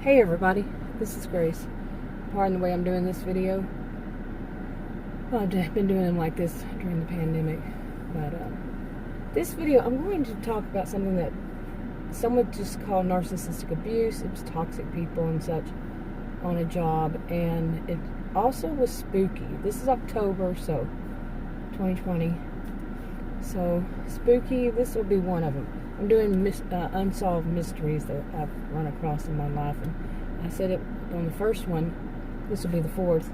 Hey everybody, this is Grace. Pardon the way I'm doing this video. Well, I've been doing them like this during the pandemic. But this video, I'm going to talk about something that some would just call narcissistic abuse. It was toxic people and such on a job. And it also was spooky. This is October, so 2020. So spooky, this will be one of them. I'm doing unsolved mysteries that I've run across in my life, and I said it on the first one. This will be the fourth,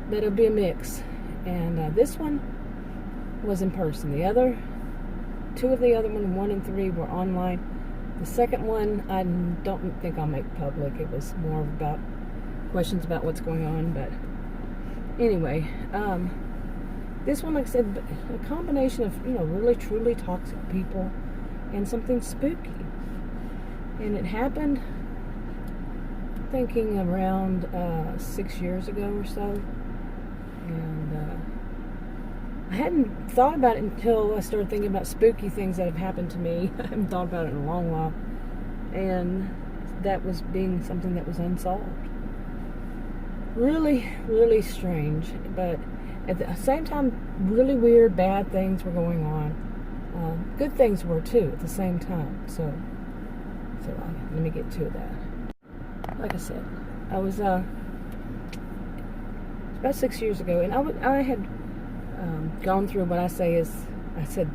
but it'll be a mix. And this one was in person. The other two of the other one and three, were online. The second one, I don't think I'll make public. It was more about questions about what's going on. But anyway, this one, like I said, a combination of really truly toxic people and something spooky. And it happened, thinking around 6 years ago or so. And I hadn't thought about it until I started thinking about spooky things that have happened to me. I haven't thought about it in a long while. And that was being something that was unsolved. Really, really strange. But at the same time, really weird, bad things were going on. Good things were too at the same time. So let me get to that. Like I said, I was about 6 years ago, and I had gone through what I said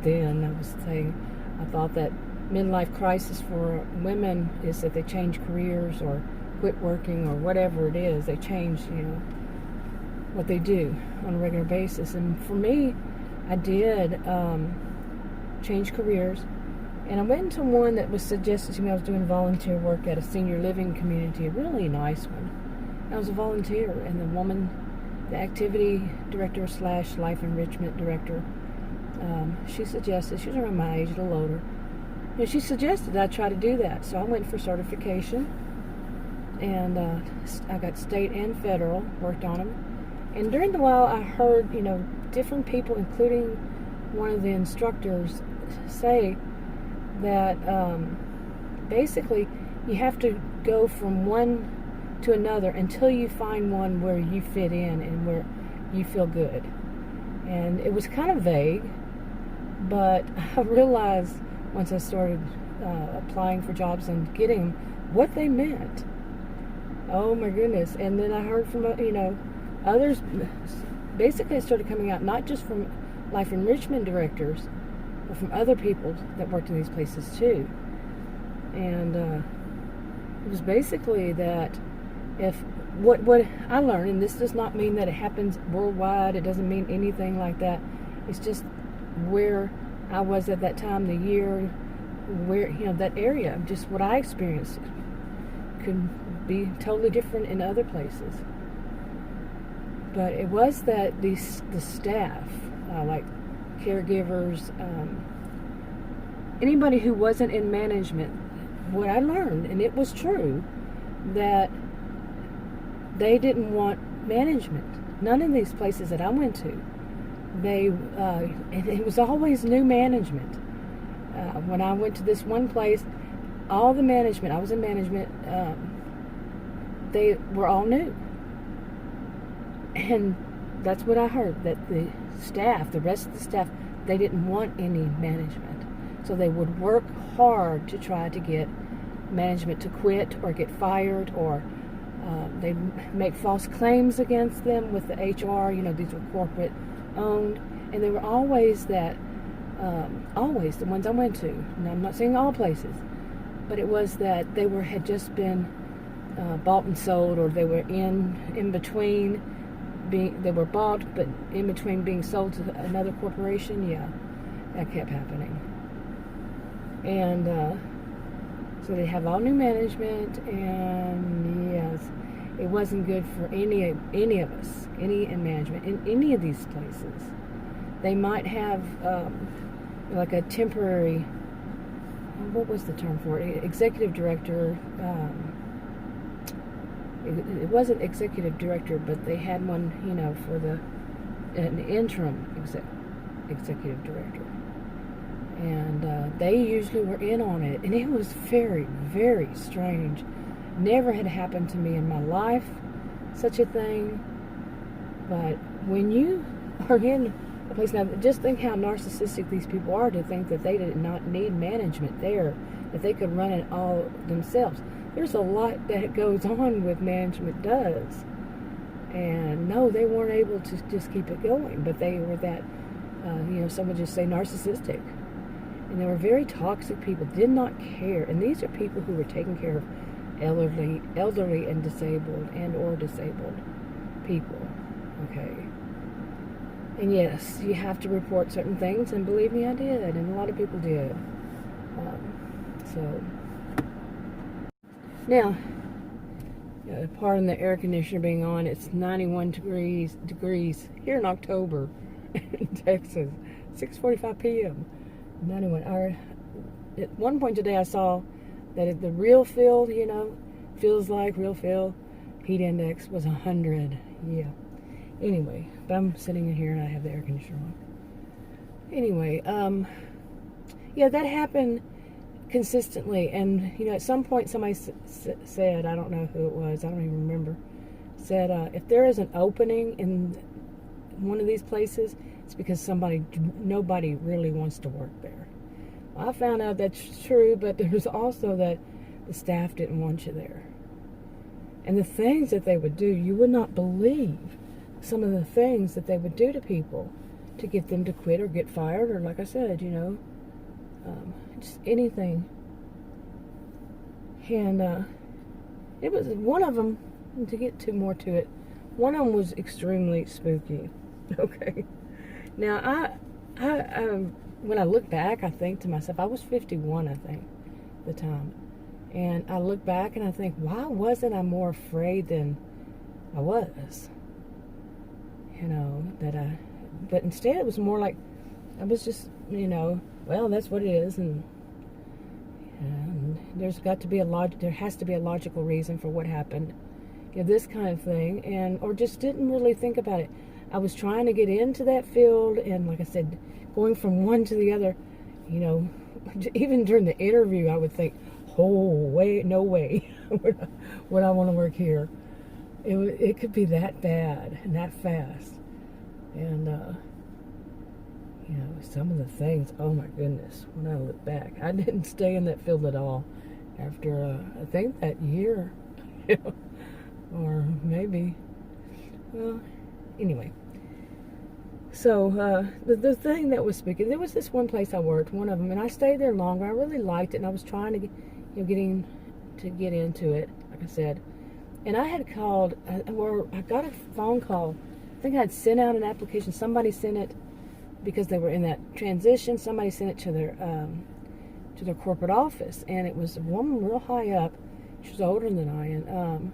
then. I was saying I thought that midlife crisis for women is that they change careers or quit working or whatever it is. They change, what they do on a regular basis. And for me, I did change careers, and I went into one that was suggested to me. I was doing volunteer work at a senior living community, a really nice one. I was a volunteer, and the woman, the activity director / life enrichment director, she suggested, she was around my age, a little older, and she suggested I try to do that. So I went for certification, and I got state and federal, worked on them. And during the while, I heard, different people, including one of the instructors, say that basically you have to go from one to another until you find one where you fit in and where you feel good. And it was kind of vague, but I realized once I started applying for jobs and getting them, what they meant. Oh my goodness. And then I heard from others. Basically, it started coming out not just from life enrichment directors, but from other people that worked in these places too. And it was basically that if what I learned, and this does not mean that it happens worldwide, it doesn't mean anything like that. It's just where I was at that time, the year, where that area, just what I experienced could be totally different in other places. But it was that the staff, like caregivers, anybody who wasn't in management, what I learned, and it was true, that they didn't want management. None of these places that I went to, and it was always new management. When I went to this one place, all the management, I was in management, they were all new. And that's what I heard, that the staff, the rest of the staff, they didn't want any management. So they would work hard to try to get management to quit or get fired, or they'd make false claims against them with the HR. These were corporate owned. And they were always always the ones I went to. And I'm not saying all places, but it was that they had just been bought and sold, or they were in between. They were bought, but in between being sold to another corporation. Yeah, that kept happening. And so they have all new management, and yes, it wasn't good for any of us, any in management in any of these places. They might have like a temporary, what was the term for it? Executive director. It wasn't executive director, but they had one, for an interim executive director. And they usually were in on it. And it was very, very strange. Never had happened to me in my life, such a thing. But when you are in a place, now just think how narcissistic these people are to think that they did not need management there, that they could run it all themselves. There's a lot that goes on with management does. And no, they weren't able to just keep it going, but they were that, some would just say narcissistic. And they were very toxic people, did not care. And these are people who were taking care of elderly and disabled or disabled people. Okay. And yes, you have to report certain things, and believe me, I did, and a lot of people did. Now, pardon the air conditioner being on, it's 91 degrees here in October in Texas, 6:45 p.m. 91. At one point today I saw that at the real field, feels like real field, heat index was 100. Yeah. Anyway, but I'm sitting in here and I have the air conditioner on. Anyway, that happened consistently. And, at some point somebody said, I don't know who it was, I don't even remember, said, if there is an opening in one of these places, it's because nobody really wants to work there. Well, I found out that's true, but there's also that the staff didn't want you there. And the things that they would do, you would not believe some of the things that they would do to people to get them to quit or get fired, or like I said, just anything. And it was one of them, to get more to it, one of them was extremely spooky. Okay. Now, I when I look back, I think to myself, I was 51, I think, at the time. And I look back and I think, why wasn't I more afraid than I was? But instead it was more like, I was just, well, that's what it is. And there has to be a logical reason for what happened. This kind of thing. Or just didn't really think about it. I was trying to get into that field, and like I said, going from one to the other, even during the interview, I would think, no way would I want to work here. It could be that bad and that fast. And, some of the things, oh my goodness, when I look back, I didn't stay in that field at all after, I think that year, or maybe, well, anyway. So, the thing that was speaking, there was this one place I worked, one of them, and I stayed there longer. I really liked it, and I was trying to get into it, like I said. And I had called, I got a phone call. I think I had sent out an application. Somebody sent it because they were in that transition. Somebody sent it to their corporate office, and it was a woman real high up. She was older than I, and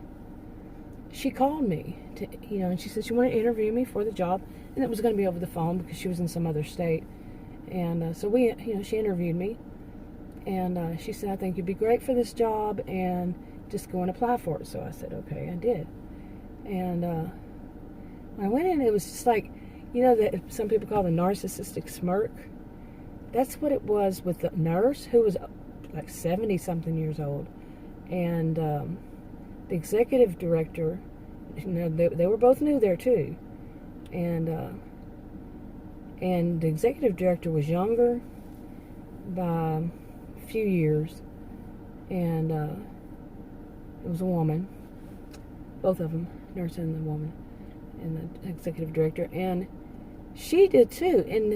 she called me and she said she wanted to interview me for the job, and it was going to be over the phone because she was in some other state. And so she interviewed me, and she said, I think you'd be great for this job, and just go and apply for it. So I said, okay, I did. And when I went in, it was just like, that some people call the narcissistic smirk. That's what it was with the nurse, who was like 70-something years old, and the executive director. They were both new there too, and the executive director was younger by a few years, and it was a woman, both of them, nurse and the woman, and the executive director, and she did too. And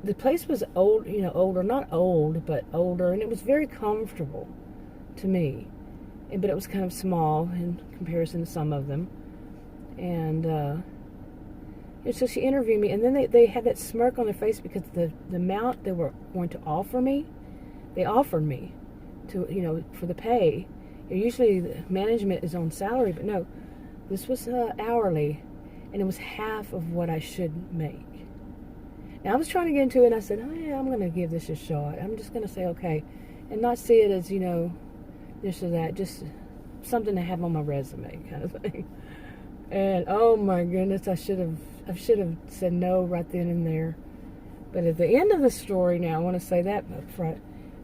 the place was old, older, not old, but older, and it was very comfortable to me, but it was kind of small in comparison to some of them. And so she interviewed me, and then they had that smirk on their face because the amount they were going to offer me, they offered me to, for the pay. Usually the management is on salary, but no, this was hourly, and it was half of what I should make. Now, I was trying to get into it, and I said, oh yeah, I'm going to give this a shot. I'm just going to say okay, and not see it as, this or that, just something to have on my resume kind of thing. And oh my goodness, I should have said no right then and there. But at the end of the story, now I want to say that up front,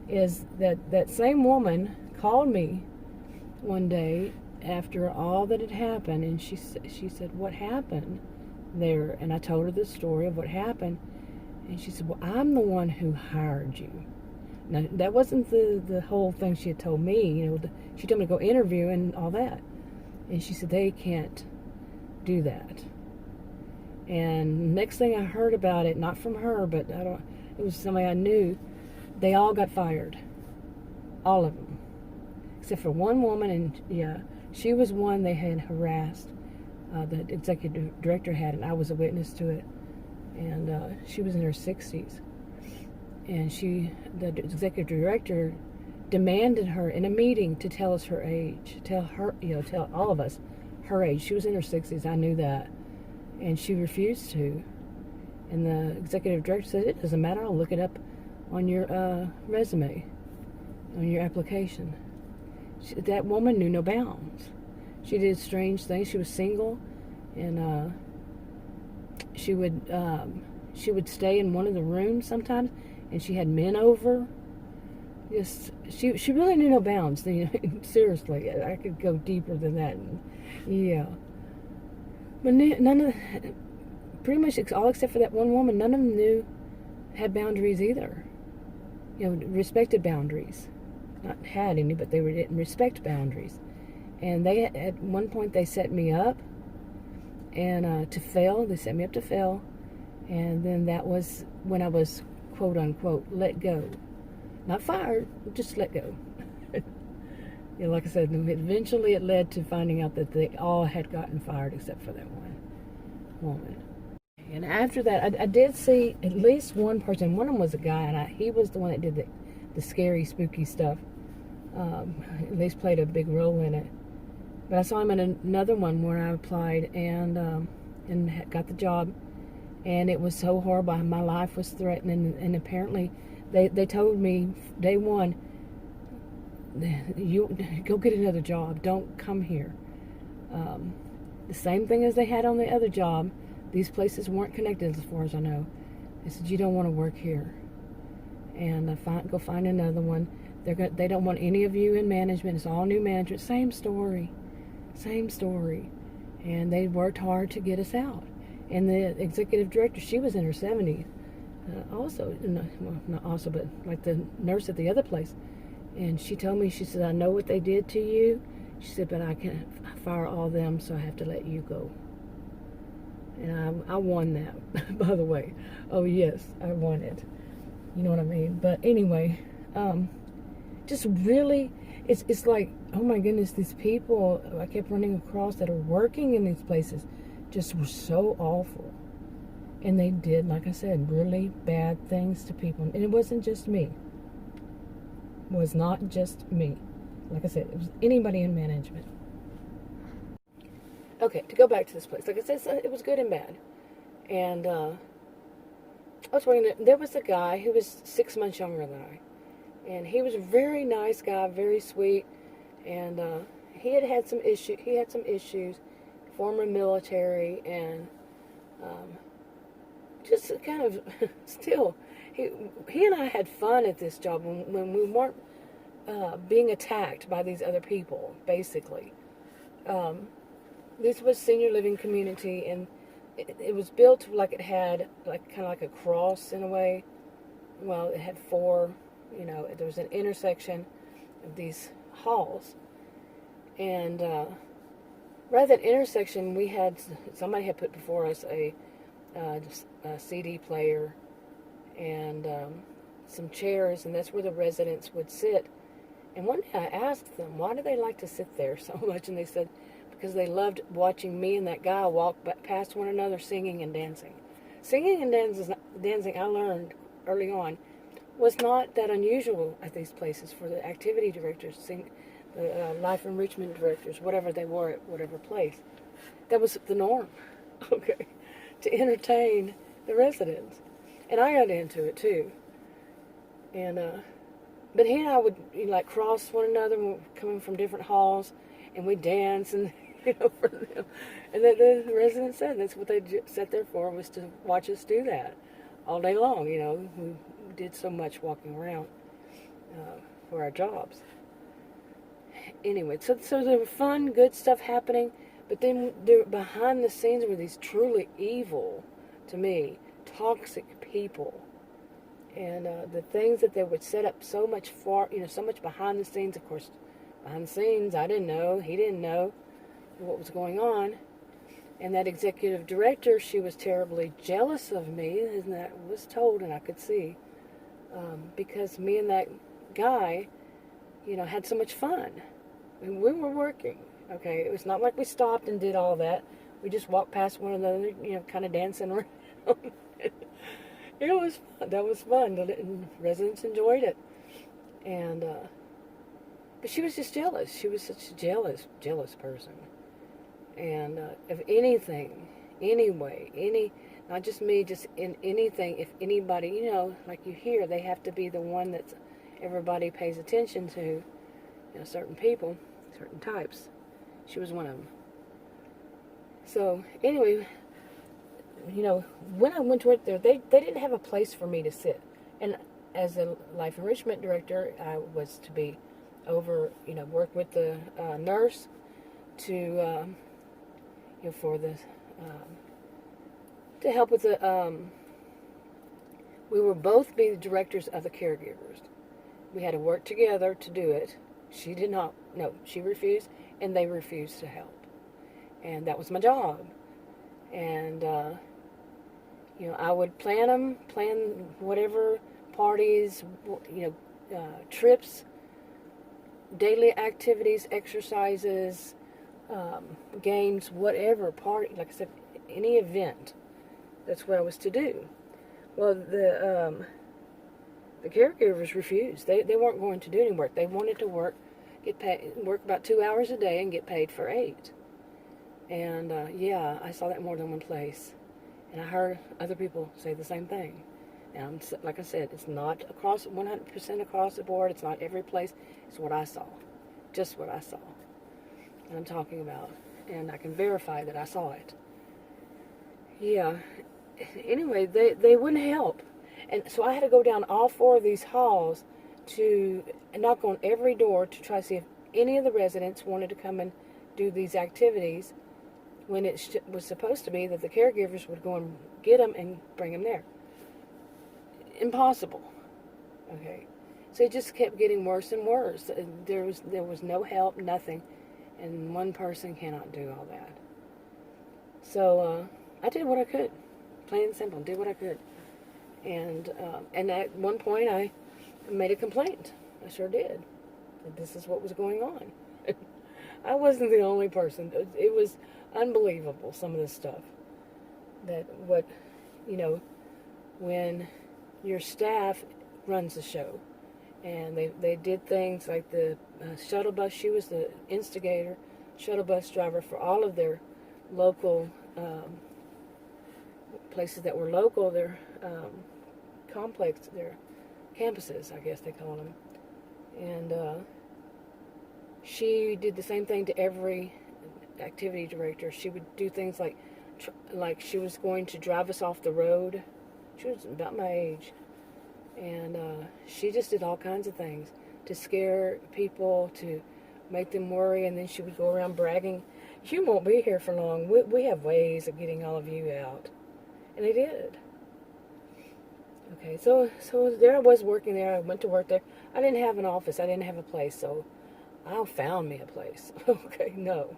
is that same woman called me one day after all that had happened, and she said, "What happened there?" And I told her the story of what happened, and she said, "Well, I'm the one who hired you." Now, that wasn't the whole thing she had told me. She told me to go interview and all that. And she said, "They can't do that." And next thing I heard about it, not from her, but it was somebody I knew, they all got fired. All of them. Except for one woman, and yeah, she was one they had harassed. The executive director had, and I was a witness to it. And she was in her 60s. And the executive director demanded her in a meeting to tell us her age. Tell all of us her age. She was in her 60s, I knew that. And she refused to. And the executive director said, "It doesn't matter, I'll look it up on your resume, on your application." That woman knew no bounds. She did strange things. She was single, and she would stay in one of the rooms sometimes, and she had men over. She really knew no bounds. Seriously, I could go deeper than that. Yeah, but pretty much all except for that one woman, none of them had boundaries either. Respected boundaries. Not had any, but they didn't respect boundaries. And they at one point they set me up, and to fail. They set me up to fail, and then that was when I was quote unquote let go, not fired, just let go. Like I said, eventually it led to finding out that they all had gotten fired except for that one woman. And after that, I did see at least one person. One of them was a guy, and he was the one that did the scary, spooky stuff. At least played a big role in it. But I saw him in another one where I applied and got the job, and it was so horrible. My life was threatened, and apparently they told me day one, "You go get another job. Don't come here." The same thing as they had on the other job. These places weren't connected as far as I know. They said, "You don't want to work here, and go find another one." They don't want any of you in management. It's all new management. Same story. And they worked hard to get us out. And the executive director, she was in her 70s. Not also, but like the nurse at the other place. And she told me, she said, "I know what they did to you." She said, "But I can't fire all of them, so I have to let you go." And I won that, by the way. Oh, yes, I won it. You know what I mean? But anyway, just really, it's like, oh my goodness, these people I kept running across that are working in these places just were so awful. And they did, like I said, really bad things to people. And it wasn't just me. It was not just me. Like I said, it was anybody in management. Okay, to go back to this place. Like I said, it was good and bad. And I was working there. There was a guy who was 6 months younger than I. And he was a very nice guy, very sweet. And he had some issues. He had some issues, former military, and just kind of still. He and I had fun at this job when we weren't being attacked by these other people, basically. This was senior living community, and it was built like it had kind of like a cross in a way. Well, it had four, there was an intersection of these halls. And right at that intersection, somebody had put before us a CD player and some chairs, and that's where the residents would sit. And one day I asked them, why do they like to sit there so much? And they said, because they loved watching me and that guy walk past one another singing and dancing. Singing and dancing, I learned early on, was not that unusual at these places for the activity directors, the life enrichment directors, whatever they were at whatever place. That was the norm, okay, to entertain the residents. And I got into it too. And but he and I would cross one another, coming from different halls, and we'd dance and for them. And the residents said that's what they sat there for, was to watch us do that all day long. We did so much walking around for our jobs. anyway, so there were fun, good stuff happening, but then there, behind the scenes were these truly evil, to me, toxic people. And the things that they would set up so much so much behind the scenes. Of course, behind the scenes, I didn't know, he didn't know what was going on. And that executive director, she was terribly jealous of me, and that was told, and I could see, because me and that guy, had so much fun. I mean, we were working, okay? It was not like we stopped and did all that. We just walked past one another, kind of dancing around. It was fun. That was fun. The residents enjoyed it. And, but she was just jealous. She was such a jealous person. And if anything, anyway, not just me, just in anything, if anybody, like you hear, they have to be the one that everybody pays attention to, certain people, certain types. She was one of them. So, anyway, when I went to work there, they didn't have a place for me to sit. And as a life enrichment director, I was to be over, work with the nurse to, for the, to help with the, we were both be the directors of the caregivers. We had to work together to do it. She did not, no, she refused, and they refused to help. And that was my job. And, I would plan whatever parties, trips, daily activities, exercises, games, whatever, party, like I said, any event. That's what I was to do. Well, the caregivers refused. They weren't going to do any work. They wanted to work about 2 hours a day and get paid for 8. And, I saw that more than one place. And I heard other people say the same thing. And like I said, it's not 100% across the board. It's not every place. It's what I saw. Just what I saw. And I'm talking about. And I can verify that I saw it. Yeah. Anyway, they wouldn't help. And so I had to go down all 4 of these halls to knock on every door to try to see if any of the residents wanted to come and do these activities, when it was supposed to be that the caregivers would go and get them and bring them there. Impossible. Okay. So it just kept getting worse and worse. There was no help, nothing. And one person cannot do all that. So I did what I could. Plain and simple. Did what I could. And at one point I made a complaint. I sure did. That this is what was going on. I wasn't the only person. It was unbelievable, some of this stuff. When your staff runs the show, and they did things like the shuttle bus. She was the instigator, shuttle bus driver for all of their local places that were local, their complex, their campuses, I guess they call them. And she did the same thing to every activity director. She would do things like she was going to drive us off the road. She was about my age. And she just did all kinds of things to scare people, to make them worry, and then she would go around bragging, "You won't be here for long. We have ways of getting all of you out." And they did. Okay, so there I was working there. I went to work there. I didn't have an office. I didn't have a place, so I found me a place. Okay, no.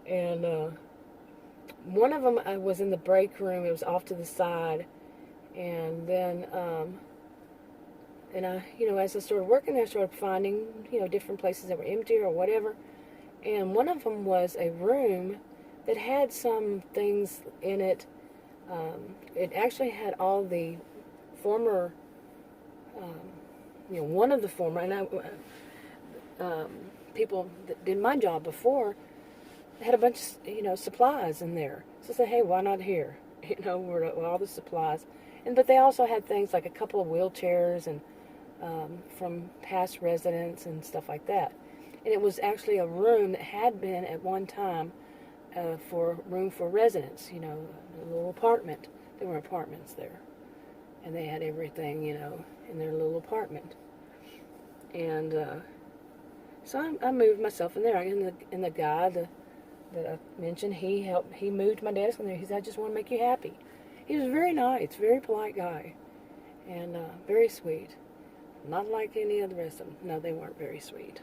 And one of them, I was in the break room. It was off to the side. And then, as I started working there, I started finding, different places that were empty or whatever. And one of them was a room that had some things in it. It actually had all the former, one of the former, and people that did my job before had a bunch of, supplies in there. So I said, hey, why not here? Where all the supplies. But they also had things like a couple of wheelchairs and from past residents and stuff like that. And it was actually a room that had been at one time for room for residents, a little apartment. There were apartments there. And they had everything, in their little apartment. And So I moved myself in there. And the guy that I mentioned, he moved my desk in there. He said, I just want to make you happy. He was very nice, very polite guy, and very sweet. Not like any of the rest of them. No, they weren't very sweet.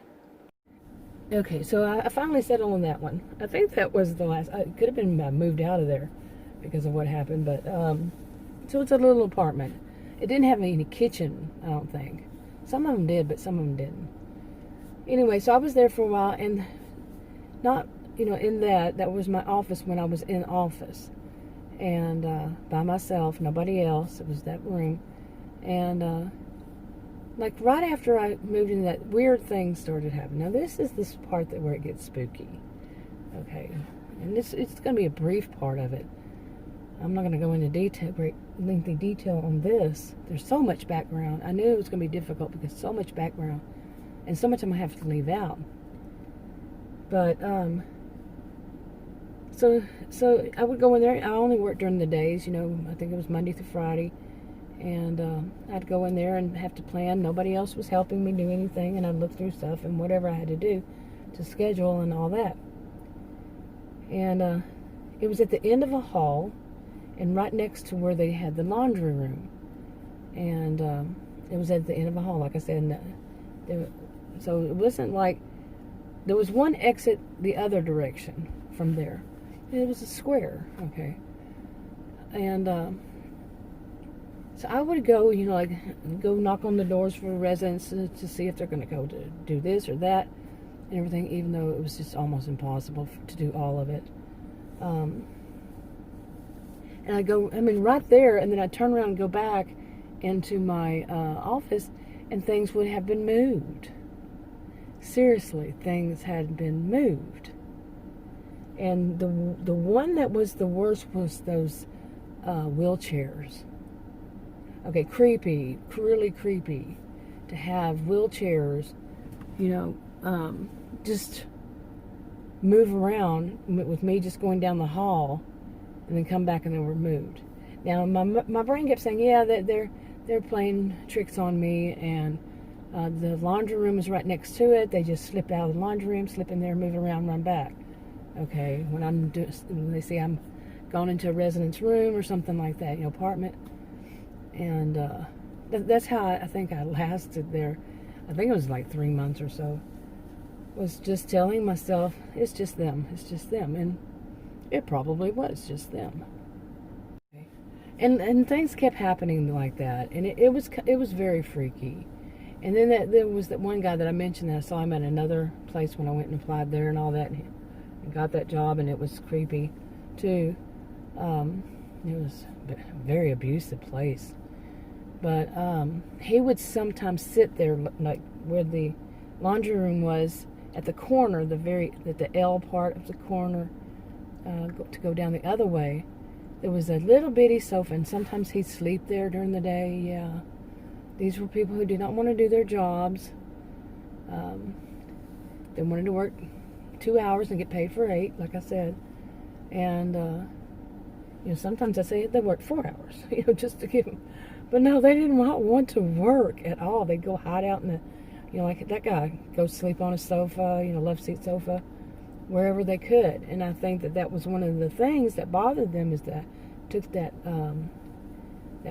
Okay, so I finally settled on that one. I think that was the last. It could have been moved out of there because of what happened, but so it's a little apartment. It didn't have any kitchen, I don't think. Some of them did, but some of them didn't. Anyway, so I was there for a while, and not, in that was my office when I was in office, and by myself, nobody else. It was that room, and like right after I moved in, that weird thing started happening. Now this is this part where it gets spooky. Okay, and it's going to be a brief part of it. I'm not going to go into great lengthy detail on this. There's so much background. I knew it was going to be difficult because so much background, and so much I'm going to have to leave out. But so I would go in there. I only worked during the days. I think it was Monday through Friday. And I'd go in there and have to plan. Nobody else was helping me do anything, and I'd look through stuff and whatever I had to do to schedule and all that. And it was at the end of a hall, and right next to where they had the laundry room. And it was at the end of a hall, like I said. So it wasn't like there was one exit the other direction from there. It was a square, okay. And so I would go, go knock on the doors for residents to see if they're going to go to do this or that and everything, even though it was just almost impossible to do all of it. And I go, right there, and then I'd turn around and go back into my office, and things would have been moved. Seriously, things had been moved. And the one that was the worst was those wheelchairs. Okay, creepy, really creepy to have wheelchairs, just move around with me just going down the hall and then come back and they were moved. Now, my brain kept saying, yeah, they're playing tricks on me, and the laundry room is right next to it. They just slip out of the laundry room, slip in there, move around, run back. Okay, when they see I'm gone into a resident's room or something like that, apartment. And that's how I think I lasted there. I think it was like 3 months or so. Was just telling myself, it's just them. And it probably was just them. And things kept happening like that. And it was very freaky. And then there was that one guy that I mentioned that I saw him at another place when I went and applied there and all that. And got that job, and it was creepy too. It was a very abusive place. But he would sometimes sit there, like where the laundry room was, at the corner, at the L part of the corner, to go down the other way. There was a little bitty sofa, and sometimes he'd sleep there during the day. Yeah, these were people who did not want to do their jobs. They wanted to work 2 hours and get paid for 8, like I said. And sometimes I say they worked 4 hours, just to give them. But no, they did not want to work at all. They'd go hide out in the, like that guy, go sleep on a sofa, love seat sofa, wherever they could. And I think that was one of the things that bothered them, is that I took that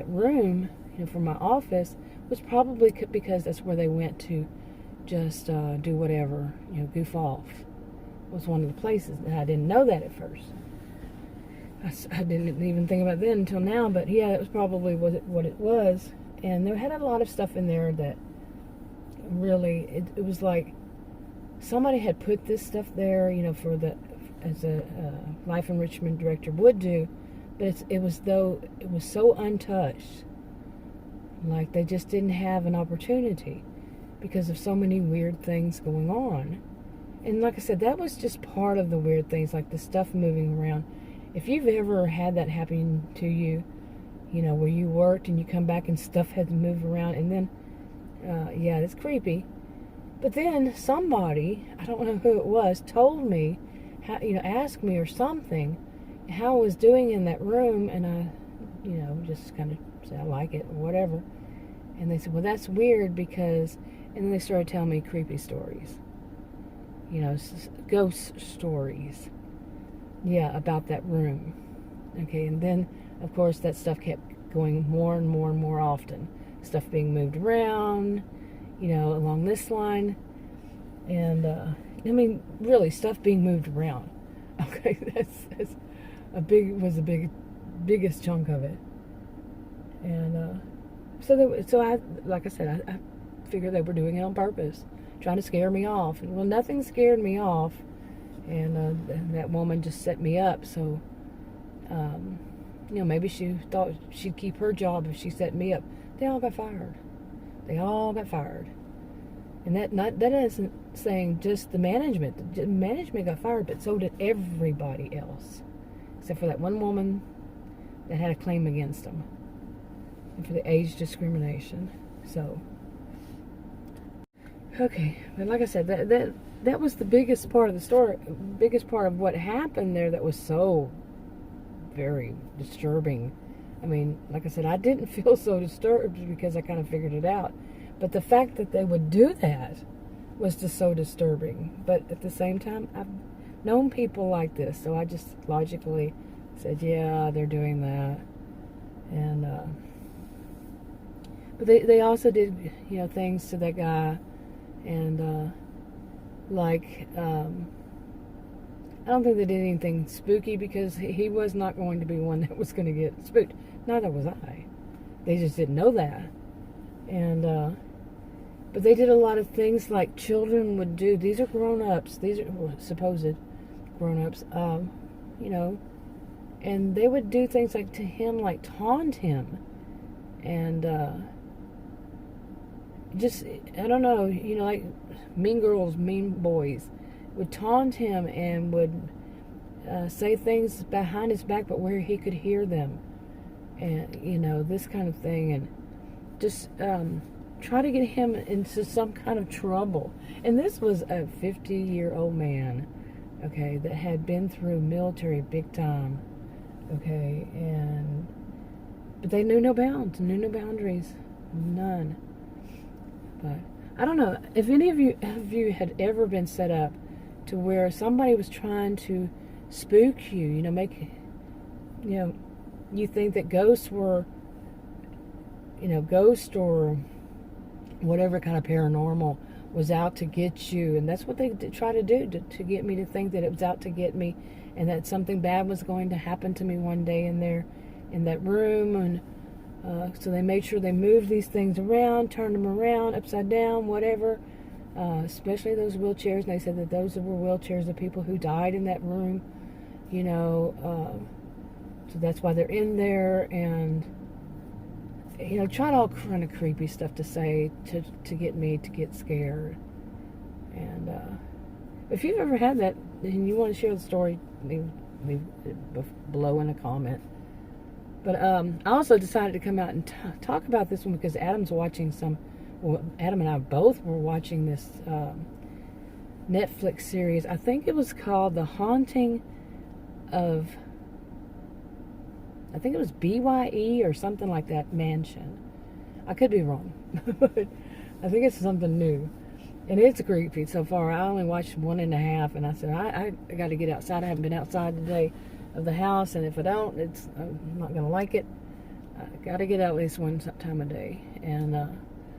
room, for my office, was probably because that's where they went to just do whatever, goof off. Was one of the places. And I didn't know that at first. I didn't even think about that until now, but yeah, it was probably what it was. And they had a lot of stuff in there that really, it was like somebody had put this stuff there, as a life enrichment director would do, but it was so untouched, like they just didn't have an opportunity because of so many weird things going on. And like I said, that was just part of the weird things, like the stuff moving around. If you've ever had that happen to you, where you worked and you come back and stuff had to move around, and then, yeah, it's creepy. But then somebody, I don't know who it was, told me, how, asked me or something, how I was doing in that room, and I, just kind of said I like it or whatever. And they said, well, that's weird because, and then they started telling me creepy stories. ghost stories. Yeah, about that room. Okay, and then, of course, that stuff kept going more and more and more often. Stuff being moved around, along this line. And, really, stuff being moved around. Okay, that's was the biggest chunk of it. And, so I, like I said, I figured they were doing it on purpose, trying to scare me off. And, well, nothing scared me off. And that woman just set me up. So, maybe she thought she'd keep her job if she set me up. They all got fired. And that isn't saying just the management. The management got fired, but so did everybody else, except for that one woman that had a claim against them, and for the age discrimination. So, okay, but like I said, that was the biggest part of the story, biggest part of what happened there that was so very disturbing. I mean, like I said, I didn't feel so disturbed because I kind of figured it out. But the fact that they would do that was just so disturbing. But at the same time, I've known people like this, so I just logically said, yeah, they're doing that. And but they also did, things to that guy, and I don't think they did anything spooky because he was not going to be one that was going to get spooked. Neither was I. They just didn't know that. And but they did a lot of things like children would do. These are grown-ups. These are supposed grown-ups. And they would do things like to him, like taunt him, and just, I don't know, like mean girls, mean boys would taunt him and would say things behind his back, but where he could hear them, and this kind of thing, and just try to get him into some kind of trouble. And this was a 50-year-old man, okay, that had been through military big time, okay, but they knew no bounds, knew no boundaries, none. But I don't know if any of you had ever been set up to where somebody was trying to spook you, make, you think that ghosts were, ghost or whatever kind of paranormal was out to get you, and that's what they try to do, to get me to think that it was out to get me, and that something bad was going to happen to me one day in that room. And so they made sure they moved these things around, turned them around, upside down, whatever, especially those wheelchairs. And they said that those were wheelchairs of people who died in that room, so that's why they're in there. And tried all kind of creepy stuff to say to get me to get scared. And if you've ever had that and you want to share the story, leave it below in a comment. But I also decided to come out and talk about this one because Adam's watching Adam and I both were watching this Netflix series. I think it was called The Haunting of, I think it was BYE or something like that, Mansion. I could be wrong, but I think it's something new. And it's creepy so far. I only watched 1.5, and I said, I got to get outside. I haven't been outside today of the house, and if I don't, I'm not going to like it. I got to get out at least one time a day. And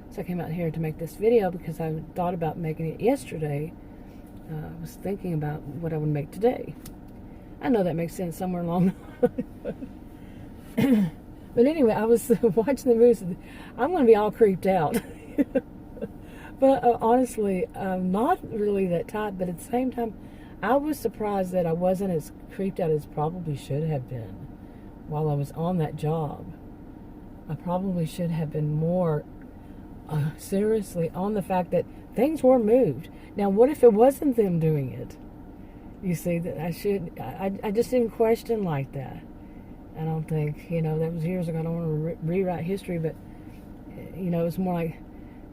so I came out here to make this video because I thought about making it yesterday. I was thinking about what I would make today. I know that makes sense somewhere along the line. But anyway, I was watching the movies. I'm going to be all creeped out. But honestly, I'm not really that type. But at the same time, I was surprised that I wasn't as creeped out as probably should have been while I was on that job. I probably should have been more seriously on the fact that things were moved. Now, what if it wasn't them doing it? You see, that I just didn't question like that. I don't think, that was years ago. I don't want to rewrite history, but, it was more like,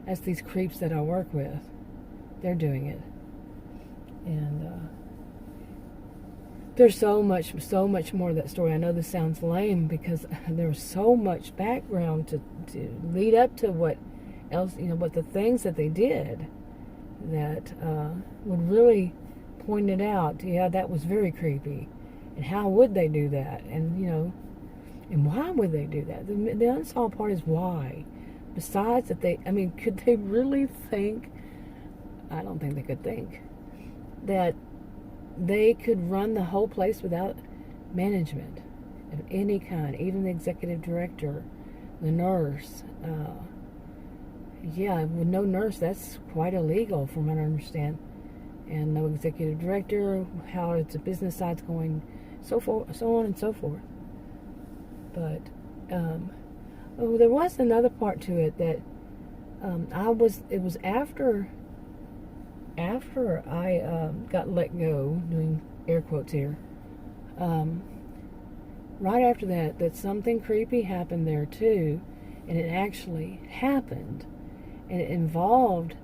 that's these creeps that I work with. They're doing it. And there's so much more to that story. I know this sounds lame because there was so much background to lead up to what else, what the things that they did. that would really point it out. Yeah, that was very creepy. And how would they do that? And, and why would they do that? The unsolved part is why. Besides that could they really think, I don't think they could think, that they could run the whole place without management of any kind, even the executive director, the nurse. With no nurse, that's quite illegal from what I understand. And no executive director, how it's a business side's going, so on and so forth. But there was another part to it that it was after I got let go, doing air quotes here, right after that something creepy happened there too, and it actually happened, and it involved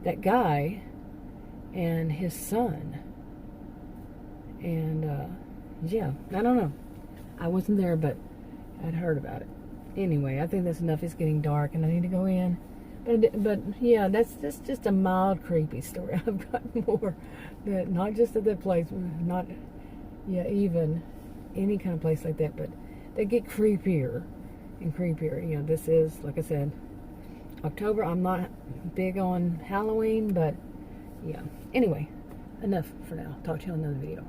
that guy and his son. And I don't know. I wasn't there, but I'd heard about it. Anyway, I think that's enough. It's getting dark, and I need to go in. But yeah, that's just a mild creepy story. I've got more that not just at that place, not even any kind of place like that, but they get creepier and creepier. This is, like I said, October. I'm not big on Halloween, but yeah. Anyway, enough for now. Talk to you on another video.